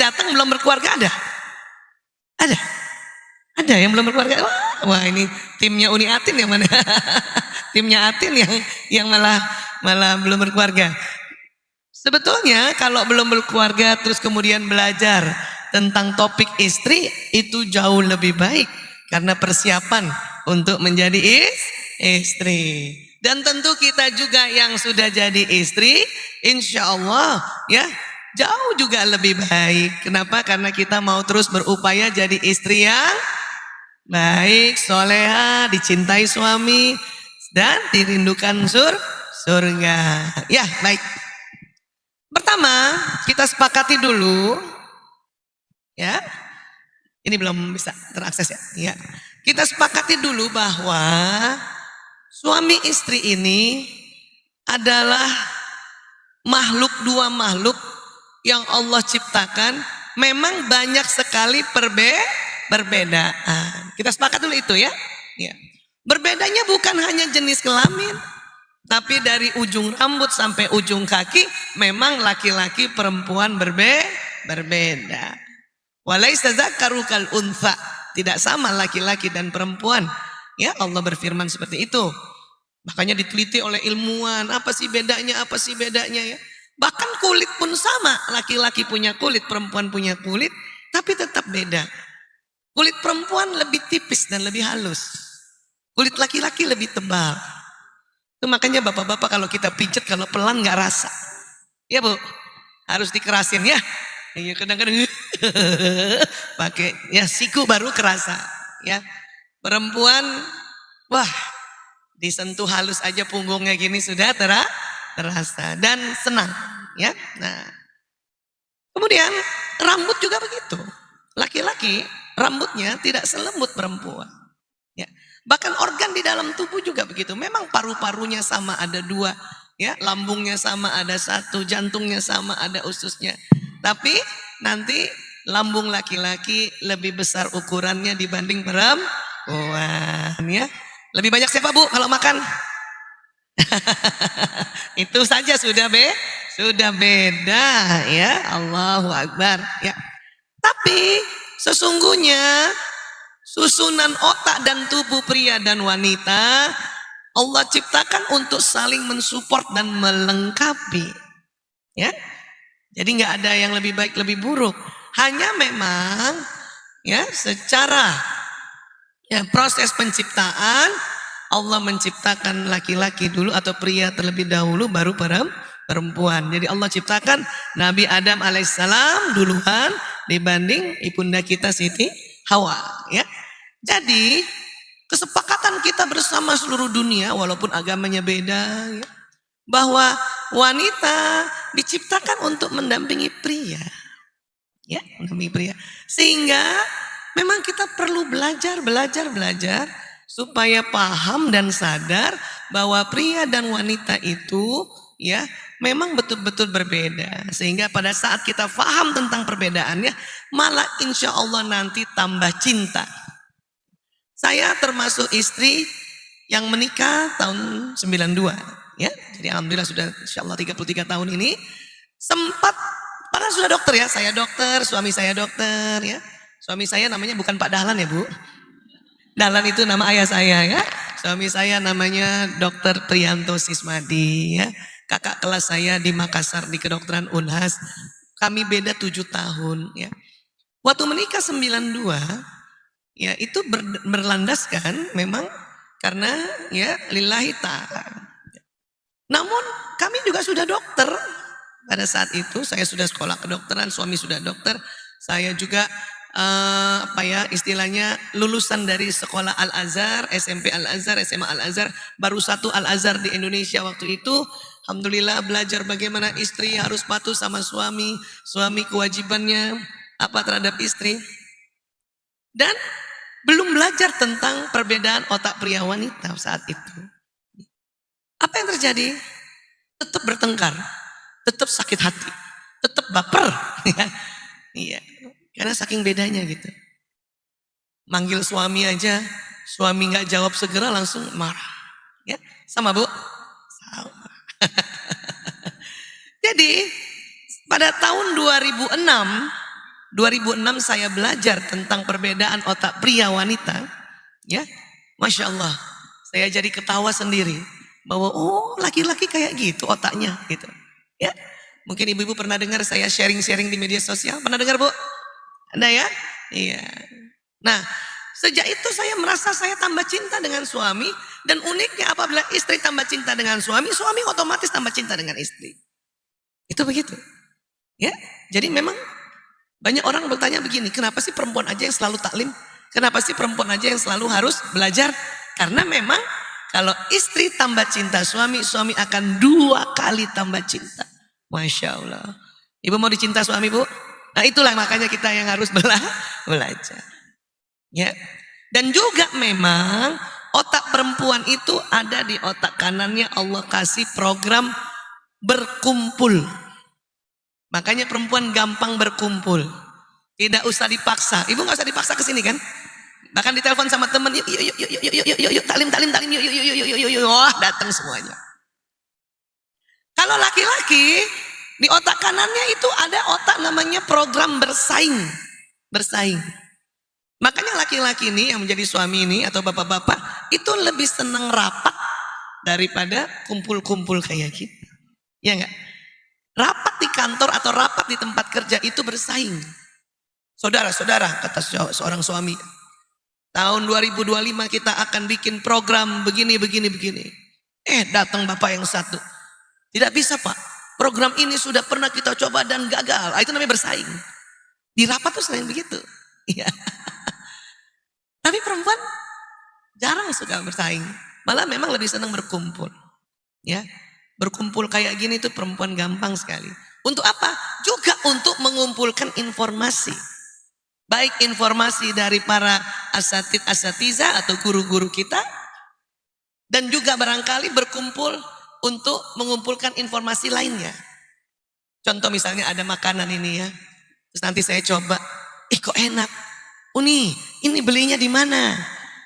datang belum berkeluarga ada? Ada? Ada yang belum berkeluarga? Wah ini timnya Uni Atin yang mana? Timnya Atin yang malah belum berkeluarga. Sebetulnya kalau belum berkeluarga terus kemudian belajar tentang topik istri itu jauh lebih baik karena persiapan untuk menjadi istri. Dan tentu kita juga yang sudah jadi istri, insya Allah ya jauh juga lebih baik. Kenapa? Karena kita mau terus berupaya jadi istri yang baik, soleha, dicintai suami dan dirindukan surga. Ya baik. Pertama kita sepakati dulu, ya. Ini belum bisa terakses ya. Kita sepakati dulu bahwa suami istri ini adalah dua makhluk yang Allah ciptakan. Memang banyak sekali perbedaan. Kita sepakat dulu itu ya. Berbedanya bukan hanya jenis kelamin, tapi dari ujung rambut sampai ujung kaki memang laki-laki perempuan berbeda. Walaisa dzakaru kal untha, tidak sama laki-laki dan perempuan. Ya, Allah berfirman seperti itu. Makanya diteliti oleh ilmuwan, apa sih bedanya ya. Bahkan kulit pun sama, laki-laki punya kulit, perempuan punya kulit, tapi tetap beda. Kulit perempuan lebih tipis dan lebih halus. Kulit laki-laki lebih tebal. Itu makanya bapak-bapak kalau kita pijet kalau pelan nggak rasa. Ya Bu, harus dikerasin ya. Iya kadang-kadang pakai ya siku baru kerasa. Ya perempuan, wah disentuh halus aja punggungnya gini sudah terasa dan senang. Ya, nah kemudian rambut juga begitu. Laki-laki rambutnya tidak selembut perempuan. Ya. Bahkan organ di dalam tubuh juga begitu. Memang paru-parunya sama ada 2, ya, lambungnya sama ada 1, jantungnya sama ada ususnya. Tapi nanti lambung laki-laki lebih besar ukurannya dibanding perempuan, ya. Lebih banyak siapa Bu kalau makan? Itu saja sudah beda, ya. Allahu Akbar, ya. Tapi sesungguhnya susunan otak dan tubuh pria dan wanita Allah ciptakan untuk saling mensupport dan melengkapi. Ya. Jadi nggak ada yang lebih baik lebih buruk. Hanya memang ya secara ya proses penciptaan Allah menciptakan laki-laki dulu atau pria terlebih dahulu baru perempuan. Jadi Allah ciptakan Nabi Adam alaihissalam duluan dibanding ibunda kita Siti Hawa, ya. Jadi kesepakatan kita bersama seluruh dunia walaupun agamanya beda, ya, bahwa wanita diciptakan untuk mendampingi pria, ya, mendampingi pria. Sehingga memang kita perlu belajar supaya paham dan sadar bahwa pria dan wanita itu, ya, memang betul-betul berbeda. Sehingga pada saat kita paham tentang perbedaannya, malah insya Allah nanti tambah cinta. Saya termasuk istri yang menikah tahun 92. Ya, jadi alhamdulillah sudah insyaallah 33 tahun ini. Sempat padahal sudah dokter ya, saya dokter, suami saya dokter ya. Suami saya namanya bukan Pak Dahlan ya Bu. Dahlan itu nama ayah saya ya. Suami saya namanya Dr. Priyanto Sismadi ya. Kakak kelas saya di Makassar di kedokteran Unhas. Kami beda 7 tahun ya. Waktu menikah 92 ya itu berlandaskan memang karena ya lillahi ta'ala. Namun kami juga sudah dokter pada saat itu. Saya sudah sekolah kedokteran, suami sudah dokter. Saya juga istilahnya lulusan dari sekolah Al-Azhar, SMP Al-Azhar, SMA Al-Azhar. Baru 1 Al-Azhar di Indonesia waktu itu. Alhamdulillah belajar bagaimana istri harus patuh sama suami. Suami kewajibannya apa terhadap istri. Dan belum belajar tentang perbedaan otak pria wanita saat itu. Apa yang terjadi? Tetap bertengkar, tetap sakit hati, tetap baper. Iya, karena saking bedanya gitu. Manggil suami aja, suami nggak jawab segera langsung marah. Ya, sama Bu? Sama. Jadi pada tahun 2006 2006 saya belajar tentang perbedaan otak pria wanita, ya, Masya Allah, saya jadi ketawa sendiri bahwa oh laki-laki kayak gitu otaknya, gitu. Ya, mungkin ibu-ibu pernah dengar saya sharing-sharing di media sosial, pernah dengar Bu? Ada ya? Iya. Nah, sejak itu saya merasa saya tambah cinta dengan suami, dan uniknya apabila istri tambah cinta dengan suami, suami otomatis tambah cinta dengan istri. Itu begitu. Ya, jadi memang banyak orang bertanya begini, kenapa sih perempuan aja yang selalu taklim? Kenapa sih perempuan aja yang selalu harus belajar? Karena memang kalau istri tambah cinta suami, suami akan 2 kali tambah cinta. Masya Allah. Ibu mau dicinta suami Bu? Nah itulah makanya kita yang harus belajar. Ya. Dan juga memang otak perempuan itu ada di otak kanannya, Allah kasih program berkumpul. Makanya perempuan gampang berkumpul. Tidak usah dipaksa. Ibu nggak usah dipaksa ke sini kan? Bahkan ditelepon sama teman, yuk talim, yuk, wah datang semuanya. Kalau laki-laki di otak kanannya itu ada otak namanya program bersaing. Bersaing. Makanya laki-laki ini yang menjadi suami ini atau bapak-bapak itu lebih senang rapat daripada kumpul-kumpul kayak gitu. Ya enggak? Rapat di kantor atau rapat di tempat kerja itu bersaing. Saudara-saudara, kata seorang suami, tahun 2025 kita akan bikin program begini. Datang bapak yang satu. Tidak bisa Pak, program ini sudah pernah kita coba dan gagal. Itu namanya bersaing. Di rapat tuh selain begitu. Iya. Tapi perempuan jarang suka bersaing. Malah memang lebih senang berkumpul. Ya. Berkumpul kayak gini tuh perempuan gampang sekali. Untuk apa? Juga untuk mengumpulkan informasi. Baik informasi dari para asatidzah atau guru-guru kita. Dan juga barangkali berkumpul untuk mengumpulkan informasi lainnya. Contoh misalnya ada makanan ini ya. Terus nanti saya coba, kok enak. Ini belinya di mana?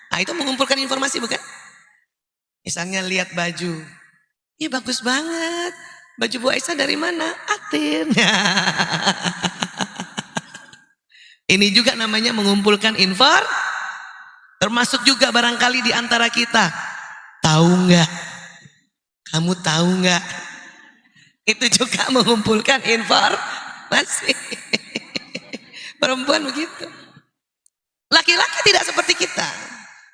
Nah itu mengumpulkan informasi bukan? Misalnya lihat baju. Iya bagus banget. Baju Bu Aisyah dari mana? Atin. Ini juga namanya mengumpulkan termasuk juga barangkali di antara kita. Tahu nggak? Kamu tahu nggak? Itu juga mengumpulkan informasi. Perempuan begitu. Laki-laki tidak seperti kita.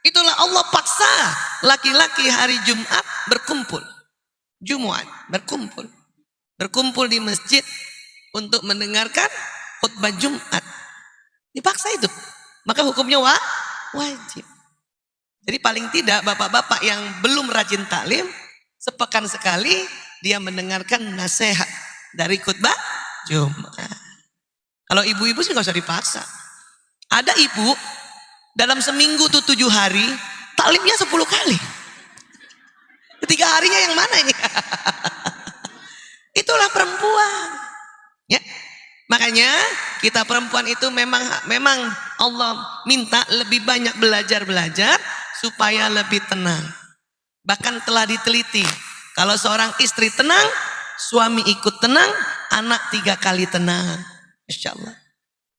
Itulah Allah paksa laki-laki hari Jumat berkumpul. Jumat berkumpul. Berkumpul di masjid untuk mendengarkan khutbah Jumat. Dipaksa itu. Maka hukumnya wajib. Jadi paling tidak bapak-bapak yang belum rajin taklim, sepekan sekali dia mendengarkan nasihat dari khutbah Jumat. Kalau ibu-ibu sih gak usah dipaksa. Ada ibu dalam seminggu tuh 7 hari taklimnya 10 kali. Ketiga harinya yang mana ini? Itulah perempuan. Ya. Makanya kita perempuan itu memang Allah minta lebih banyak belajar supaya lebih tenang. Bahkan telah diteliti, kalau seorang istri tenang, suami ikut tenang, anak 3 kali tenang. Masya Allah.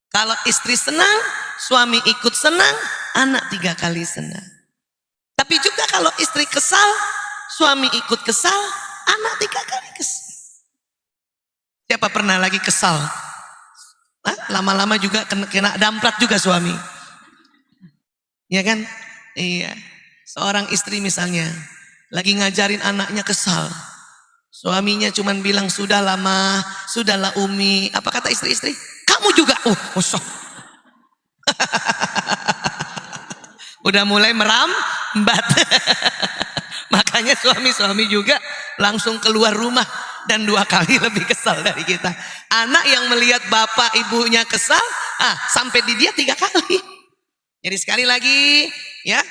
Kalau istri senang, suami ikut senang, anak 3 kali senang. Tapi juga kalau istri kesal, suami ikut kesal, anak 3 kali kesal. Siapa pernah lagi kesal? Lama-lama juga kena damprat juga suami. Ya kan? Iya. Seorang istri misalnya lagi ngajarin anaknya kesal. Suaminya cuman bilang, sudahlah Ma, sudahlah Umi. Apa kata istri-istri? Kamu juga. Kosong. Udah mulai merambat. Makanya suami-suami juga langsung keluar rumah dan 2 kali lebih kesal dari kita. Anak yang melihat bapak ibunya kesal, sampai di dia 3 kali. Jadi sekali lagi, ya,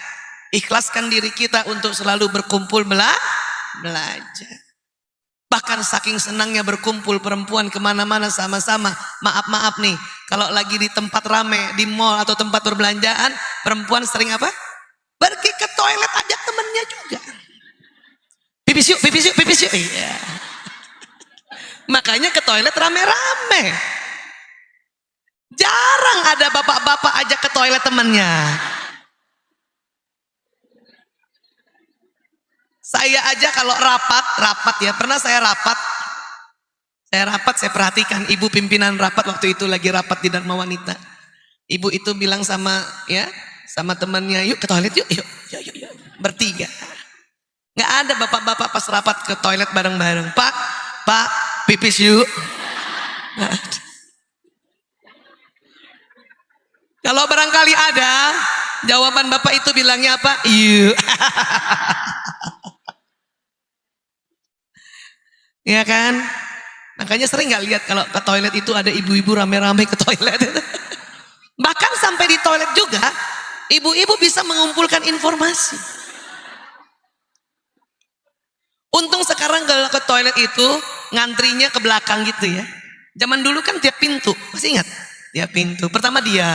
ikhlaskan diri kita untuk selalu berkumpul belajar. Bahkan saking senangnya berkumpul perempuan kemana-mana sama-sama. Maaf nih, kalau lagi di tempat rame, di mall atau tempat perbelanjaan, perempuan sering apa? Pergi ke toilet ajak temennya juga. Pipis yuk. Iya. Makanya ke toilet rame-rame. Jarang ada bapak-bapak ajak ke toilet temannya. Saya aja kalau rapat ya, pernah saya rapat, saya perhatikan ibu pimpinan rapat waktu itu lagi rapat di Dharma Wanita. Ibu itu bilang sama temannya, yuk ke toilet yuk, bertiga. Nggak ada bapak-bapak pas rapat ke toilet bareng-bareng. Pak, pipis yuk. Kalau barangkali ada, jawaban bapak itu bilangnya apa? Yuk. Ya kan? Makanya sering nggak lihat kalau ke toilet itu ada ibu-ibu rame-rame ke toilet. Bahkan sampai di toilet juga, ibu-ibu bisa mengumpulkan informasi. Untung sekarang kalau ke toilet itu ngantrinya ke belakang gitu ya. Zaman dulu kan tiap pintu, masih ingat? Tiap pintu. Pertama dia,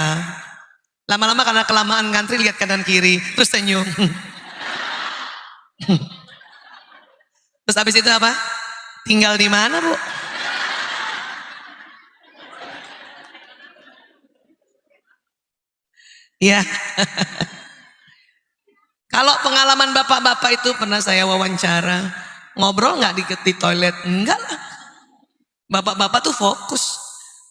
lama-lama karena kelamaan ngantri lihat kanan kiri, terus senyum. Terus habis itu apa? Tinggal di mana, Bu? Ya. Kalau pengalaman bapak-bapak itu pernah saya wawancara, ngobrol nggak di toilet? Enggak lah. Bapak-bapak tuh fokus.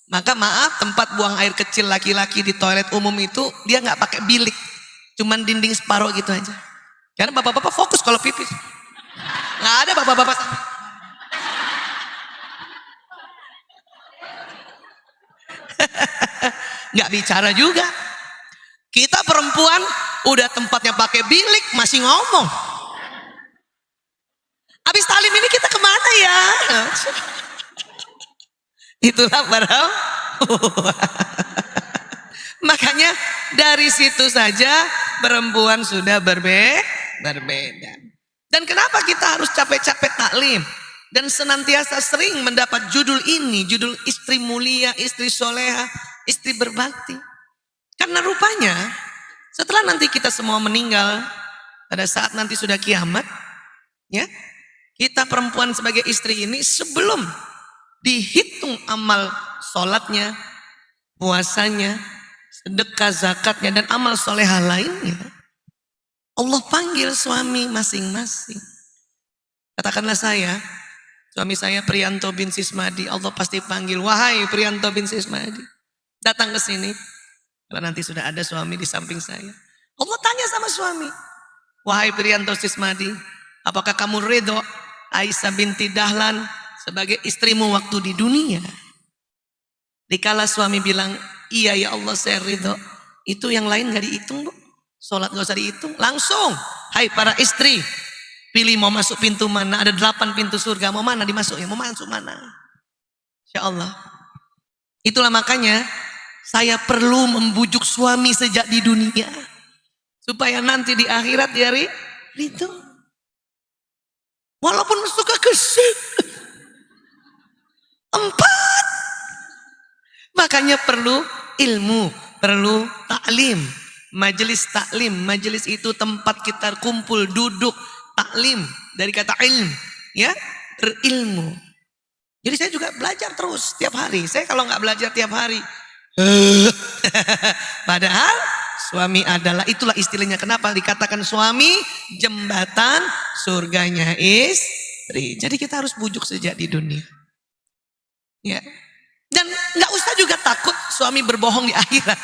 Maka maaf, tempat buang air kecil laki-laki di toilet umum itu dia nggak pakai bilik, cuman dinding separuh gitu aja. Karena bapak-bapak fokus kalau pipis. Nggak ada bapak-bapak. Nggak bicara juga. Kita perempuan udah tempatnya pakai bilik masih ngomong. Habis talim ini kita kemana ya? Itulah barang. Makanya dari situ saja perempuan sudah berbeda. Dan kenapa kita harus capek-capek taklim? Dan senantiasa sering mendapat judul ini, judul istri mulia, istri soleha, istri berbakti. Karena rupanya setelah nanti kita semua meninggal, pada saat nanti sudah kiamat, ya, kita perempuan sebagai istri ini sebelum dihitung amal sholatnya, puasanya, sedekah zakatnya, dan amal soleha lainnya, Allah panggil suami masing-masing. Katakanlah suami saya Priyanto bin Sismadi, Allah pasti panggil, wahai Priyanto bin Sismadi, datang ke sini. Kalau nanti sudah ada suami di samping saya, Allah tanya sama suami, wahai Priyanto Sismadi, apakah kamu ridho Aisyah binti Dahlan sebagai istrimu waktu di dunia? Dikala suami bilang, iya ya Allah saya ridho, itu yang lain gak dihitung, Bu. Sholat gak usah dihitung, langsung, hai para istri, pilih mau masuk pintu mana, ada 8 pintu surga, mau mana dimasukin, mau masuk mana. Insya Allah. Itulah makanya saya perlu membujuk suami sejak di dunia, supaya nanti di akhirat dia ridho. Walaupun suka kesik. 4. Makanya perlu ilmu, perlu taklim, majelis taklim. Majelis itu tempat kita kumpul, duduk, taklim dari kata ilm, ya, berilmu. Jadi saya juga belajar terus tiap hari. Saya kalau nggak belajar tiap hari, padahal suami adalah, itulah istilahnya kenapa dikatakan suami jembatan surganya istri. Jadi kita harus bujuk sejak di dunia, ya. Dan nggak usah juga takut suami berbohong di akhirat,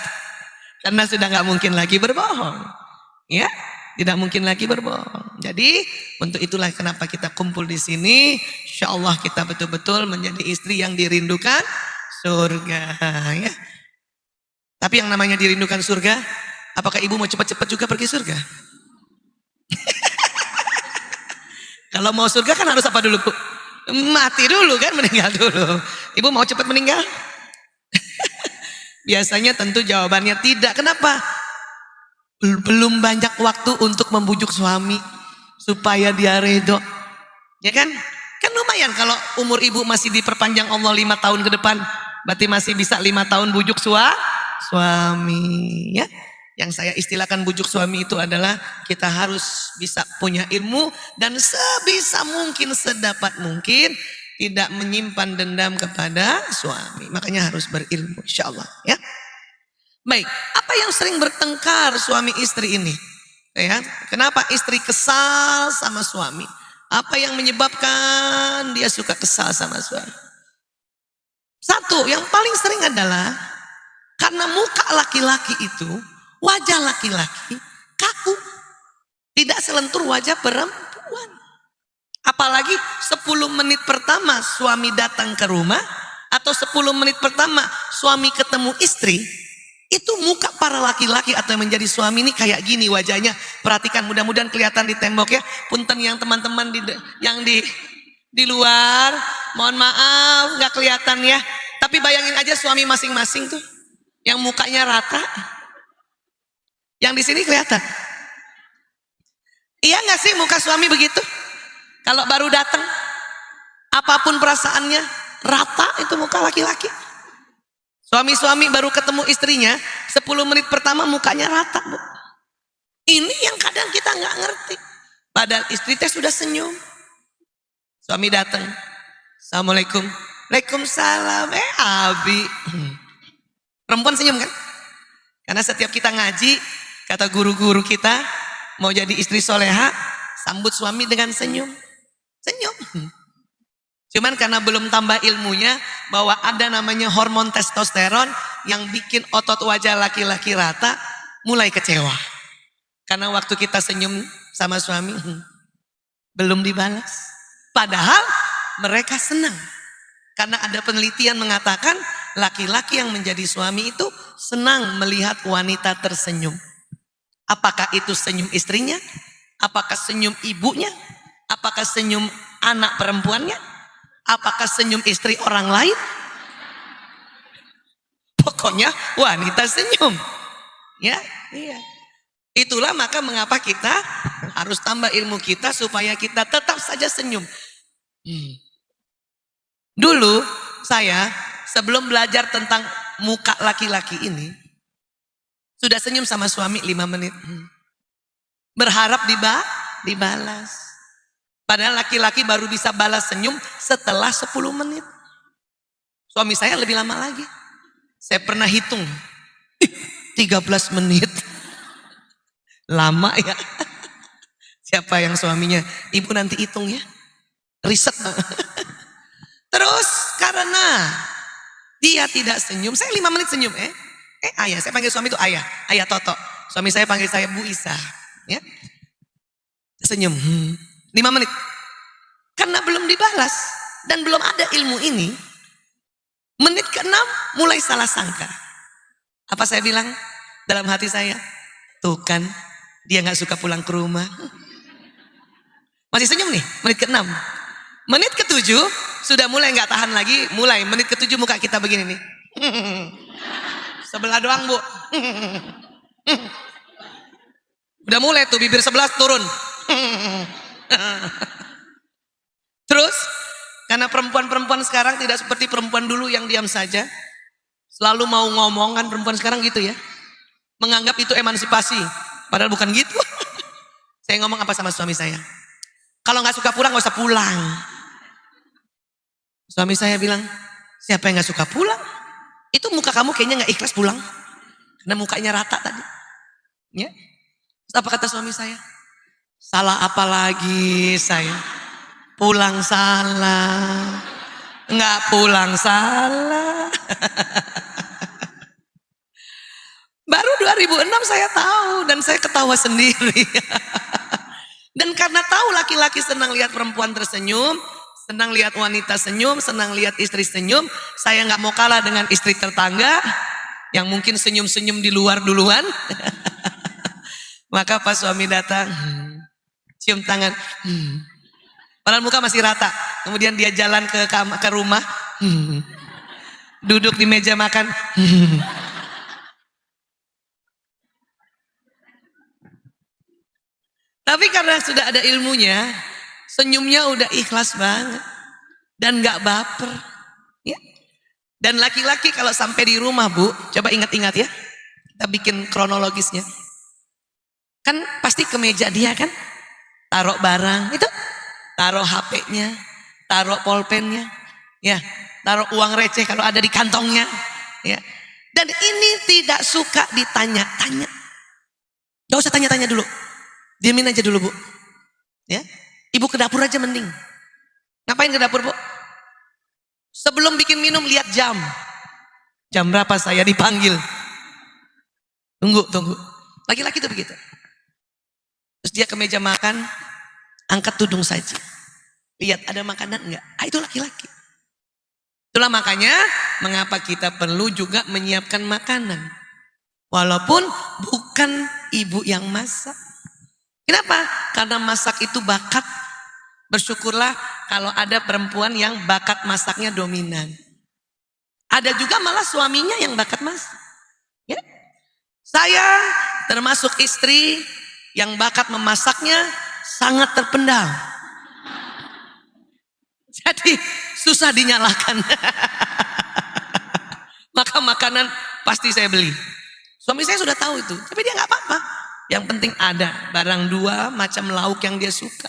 karena sudah nggak mungkin lagi berbohong, ya, tidak mungkin lagi berbohong. Jadi untuk itulah kenapa kita kumpul di sini. Insya Allah kita betul-betul menjadi istri yang dirindukan surga, ya. Tapi yang namanya dirindukan surga, apakah ibu mau cepat-cepat juga pergi surga? Kalau mau surga kan harus apa dulu, Bu? Mati dulu kan, meninggal dulu. Ibu mau cepat meninggal? Biasanya tentu jawabannya tidak. Kenapa? Belum banyak waktu untuk membujuk suami supaya dia ridho, ya kan? Kan lumayan kalau umur ibu masih diperpanjang Allah 5 tahun ke depan, berarti masih bisa 5 tahun bujuk suami, ya. Yang saya istilahkan bujuk suami itu adalah kita harus bisa punya ilmu dan sebisa mungkin, sedapat mungkin tidak menyimpan dendam kepada suami. Makanya harus berilmu, insya Allah ya. Baik, apa yang sering bertengkar suami istri ini? Ya, kenapa istri kesal sama suami? Apa yang menyebabkan dia suka kesal sama suami? Satu, yang paling sering adalah karena muka laki-laki itu, wajah laki-laki kaku. Tidak selentur wajah perempuan. Apalagi 10 menit pertama suami datang ke rumah, atau 10 menit pertama suami ketemu istri, itu muka para laki-laki atau yang menjadi suami ini kayak gini wajahnya. Perhatikan, mudah-mudahan kelihatan di tembok ya. Punten yang teman-teman yang di luar, mohon maaf nggak kelihatan ya. Tapi bayangin aja suami masing-masing tuh, yang mukanya rata. Yang di sini kelihatan. Iya nggak sih muka suami begitu? Kalau baru datang, apapun perasaannya rata, itu muka laki-laki. Suami-suami baru ketemu istrinya, 10 menit pertama mukanya rata, Bu. Ini yang kadang kita nggak ngerti. Padahal istri teh sudah senyum. Suami datang, Assalamualaikum. Waalaikumsalam. Abi. Perempuan senyum kan? Karena setiap kita ngaji, kata guru-guru kita, mau jadi istri soleha, sambut suami dengan senyum. Senyum. Cuman karena belum tambah ilmunya bahwa ada namanya hormon testosteron yang bikin otot wajah laki-laki rata, mulai kecewa. Karena waktu kita senyum sama suami, belum dibalas. Padahal mereka senang. Karena ada penelitian mengatakan laki-laki yang menjadi suami itu senang melihat wanita tersenyum. Apakah itu senyum istrinya? Apakah senyum ibunya? Apakah senyum anak perempuannya? Apakah senyum istri orang lain? Pokoknya wanita senyum. Ya, iya. Itulah maka mengapa kita harus tambah ilmu kita supaya kita tetap saja senyum. Dulu saya sebelum belajar tentang muka laki-laki ini, sudah senyum sama suami 5 menit. Berharap dibalas. Padahal laki-laki baru bisa balas senyum setelah 10 menit. Suami saya lebih lama lagi. Saya pernah hitung. 13 menit. Lama ya. Siapa yang suaminya? Ibu nanti hitung ya. Riset. Terus karena dia tidak senyum. Saya 5 menit senyum. Ayah. Saya panggil suami itu ayah. Ayah Toto. Suami saya panggil saya Bu Isa. Ya. Senyum. 5 menit. Karena belum dibalas dan belum ada ilmu ini, menit ke-6 mulai salah sangka. Apa saya bilang dalam hati saya? Tuh kan, dia gak suka pulang ke rumah. Masih senyum nih, menit ke-6. Menit ke-7 sudah mulai gak tahan lagi. Mulai menit ke-7 muka kita begini nih. Sebelah doang, Bu. Udah mulai tuh bibir sebelah turun. Terus karena perempuan-perempuan sekarang tidak seperti perempuan dulu yang diam saja, selalu mau ngomong kan, perempuan sekarang gitu ya, menganggap itu emansipasi, padahal bukan gitu. Saya ngomong apa sama suami saya, kalau nggak suka pulang nggak usah pulang. Suami saya bilang, siapa yang nggak suka pulang? Itu muka kamu kayaknya nggak ikhlas pulang, karena mukanya rata tadi. Ya, terus apa kata suami saya? Salah apa lagi saya? Pulang salah. Enggak pulang salah. Baru 2006 saya tahu dan saya ketawa sendiri. Dan karena tahu laki-laki senang lihat perempuan tersenyum, senang lihat wanita senyum, senang lihat istri senyum, saya nggak mau kalah dengan istri tetangga yang mungkin senyum-senyum di luar duluan. Maka pas suami datang, cium tangan, padahal muka masih rata. Kemudian dia jalan ke rumah, duduk di meja makan. Tapi karena sudah ada ilmunya, senyumnya udah ikhlas banget dan nggak baper. Ya. Dan laki-laki kalau sampai di rumah, Bu, coba ingat-ingat ya, kita bikin kronologisnya. Kan pasti ke meja dia kan, taruh barang, itu taruh HP-nya, taruh pulpennya, ya, taruh uang receh kalau ada di kantongnya, ya. Dan ini tidak suka ditanya-tanya. Gak usah tanya-tanya dulu, diamin aja dulu, Bu. Ya, ibu ke dapur aja mending. Ngapain ke dapur, Bu? Sebelum bikin minum lihat jam. Jam berapa saya dipanggil? Tunggu. Laki-laki tuh begitu. Terus dia ke meja makan, angkat tudung saja. Lihat ada makanan enggak? Itu laki-laki. Itulah makanya mengapa kita perlu juga menyiapkan makanan. Walaupun bukan ibu yang masak. Kenapa? Karena masak itu bakat. Bersyukurlah kalau ada perempuan yang bakat masaknya dominan. Ada juga malah suaminya yang bakat masak. Ya. Saya termasuk istri yang bakat memasaknya sangat terpendam. Jadi susah dinyalakan. Maka makanan pasti saya beli. Suami saya sudah tahu itu, tapi dia nggak apa-apa. Yang penting ada barang 2 macam lauk yang dia suka.